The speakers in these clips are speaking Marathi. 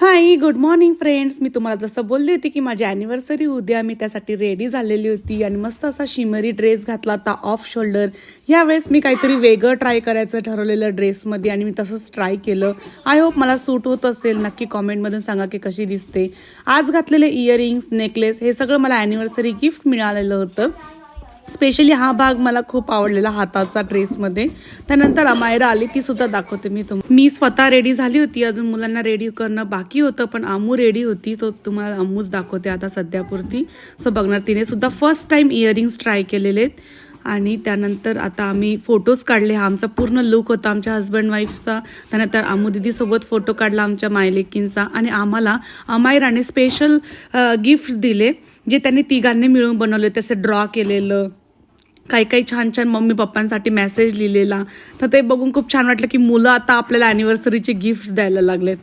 हाय गुड मॉर्निंग फ्रेंड्स. मी तुम्हाला जसं बोलली होती की माझी ॲनिव्हर्सरी उद्या, मी त्यासाठी रेडी झालेली होती आणि मस्त असा शिमरी ड्रेस घातला होता ऑफ शोल्डर. यावेळेस मी काहीतरी वेगळं ट्राय करायचं ठरवलेलं ड्रेसमध्ये आणि मी तसंच ट्राय केलं. आय होप मला सूट होत असेल. नक्की कॉमेंटमधून सांगा की कशी दिसते. आज घातलेले इयरिंग्स, नेकलेस हे सगळं मला ॲनिव्हर्सरी गिफ्ट मिळालेलं होतं. स्पेशली हा भाग मला खूप आवडलेला हाताचा ड्रेसमध्ये. त्यानंतर अमायरा आली, ती सुद्धा दाखवते मी स्वतः रेडी झाली होती. अजून मुलांना रेडी करणं बाकी होतं, पण अम्मू रेडी होती. तो तुम्हाला अम्मूच दाखवते आता सध्यापुरती. सो बघणार, तिने सुद्धा फर्स्ट टाइम इयरिंग्स ट्राय केलेले आहेत. आणि त्यानंतर आता आम्ही फोटोज काढले. हा आमचा पूर्ण लुक होता आमच्या हस्बंड वाईफचा. त्यानंतर अम्मू दीदीसोबत फोटो काढला आमच्या मायलेकींचा. आणि आम्हाला अमायराने स्पेशल गिफ्ट्स दिले, जे त्यांनी तिघांनी मिळून बनवले. तसे ड्रॉ केलेलं, काही छान छान मम्मी पप्पांसाठी मेसेज लिहिलेला. तर ते बघून खूप छान वाटलं की मुलं आता आपल्याला ॲनिव्हर्सरीचे गिफ्ट्स द्यायला लागलेत.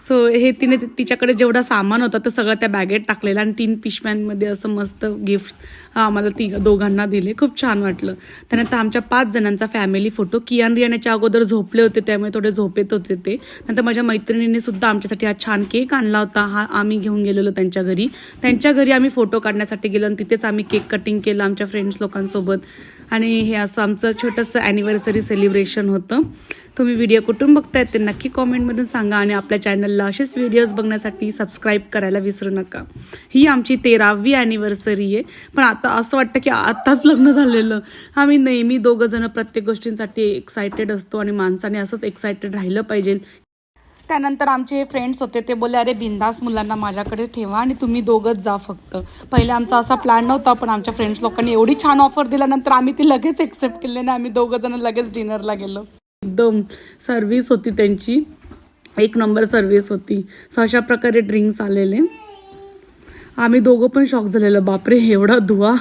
सो हे तिने तिच्याकडे जेवढा सामान होता तर सगळं त्या बॅगेत टाकलेलं आणि 3 पिशव्यांमध्ये असं मस्त गिफ्ट्स आम्हाला दोघांना दिले. खूप छान वाटलं. त्यानंतर आमच्या 5 जणांचा फॅमिली फोटो. कियान रियानेच्या अगोदर झोपले होते, त्यामुळे थोडे झोपेत होते ते. नंतर माझ्या मैत्रिणीने सुद्धा आमच्यासाठी हा छान केक आणला होता. हा आम्ही घेऊन गेलेलो त्यांच्या घरी. त्यांच्या घरी आम्ही फोटो काढण्यासाठी गेलो आणि तिथेच आम्ही केक कटिंग केलं आमच्या फ्रेंड्स लोकांसोबत. आणि हे असं आमचं छोटंसं ॲनिव्हर्सरी सेलिब्रेशन होतं. तुम्ही व्हिडिओ कुठून बघतायत ते नक्की कॉमेंटमधून सांगा. आणि आपल्या चॅनलला असेच व्हिडिओज बघण्यासाठी सबस्क्राईब करायला विसरू नका. ही आमची 13वी ॲनिव्हर्सरी आहे. पण आता असं वाटतं की आत्ताच लग्न झालेलं. आम्ही नेहमी दोघं जण प्रत्येक गोष्टींसाठी एक्सायटेड असतो आणि माणसाने असंच एक्सायटेड राहिलं पाहिजे. त्यानंतर आमचे फ्रेंड्स होते, ते बोलले अरे बिंदास मुलांना माझ्याकडे ठेवा आणि तुम्ही दोघंच जा फक्त. पहिले आमचा असा प्लॅन नव्हता, पण आमच्या फ्रेंड्स लोकांनी एवढी छान ऑफर दिल्यानंतर आम्ही ती लगेच एक्सेप्ट केली आणि आम्ही दोघं जण लगेच डिनरला गेलो. एकदम सर्व्हिस होती त्यांची, 1 नंबर सर्व्हिस होती. सो अशा प्रकारे ड्रिंक्स आलेले. आम्ही दोघं पण शॉक झालेलं, बापरे एवढा धुवा.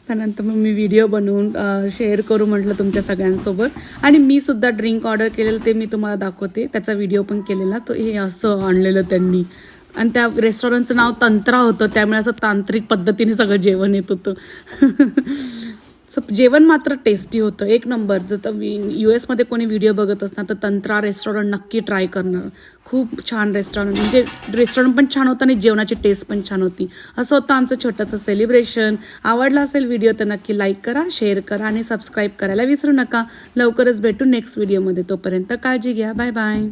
त्यानंतर मग मी व्हिडिओ बनवून शेअर करू म्हटलं तुमच्या सगळ्यांसोबत. आणि मी सुद्धा ड्रिंक ऑर्डर केलेलं ते मी तुम्हाला दाखवते. त्याचा व्हिडिओ पण केलेला. तो हे असं आणलेलं त्यांनी. आणि त्या रेस्टॉरंटचं नाव तंत्रा होतं, त्यामुळे असं तांत्रिक पद्धतीने सगळं जेवण येत होतं. जेवण मात्र टेस्टी होतं, 1 नंबर. जर US मध्ये कोणी व्हिडिओ बघत असणार तर तंत्रा रेस्टॉरंट नक्की ट्राय करणार. खूप छान रेस्टॉरंट, म्हणजे रेस्टॉरंट पण छान होतं आणि जेवणाची टेस्ट पण छान होती. असं होतं आमचं छोटंसं सेलिब्रेशन. आवडला असेल व्हिडिओ तर नक्की लाईक करा, शेअर करा आणि सबस्क्राईब करायला विसरू नका. लवकरच भेटू नेक्स्ट व्हिडिओमध्ये. तोपर्यंत काळजी घ्या. Bye bye.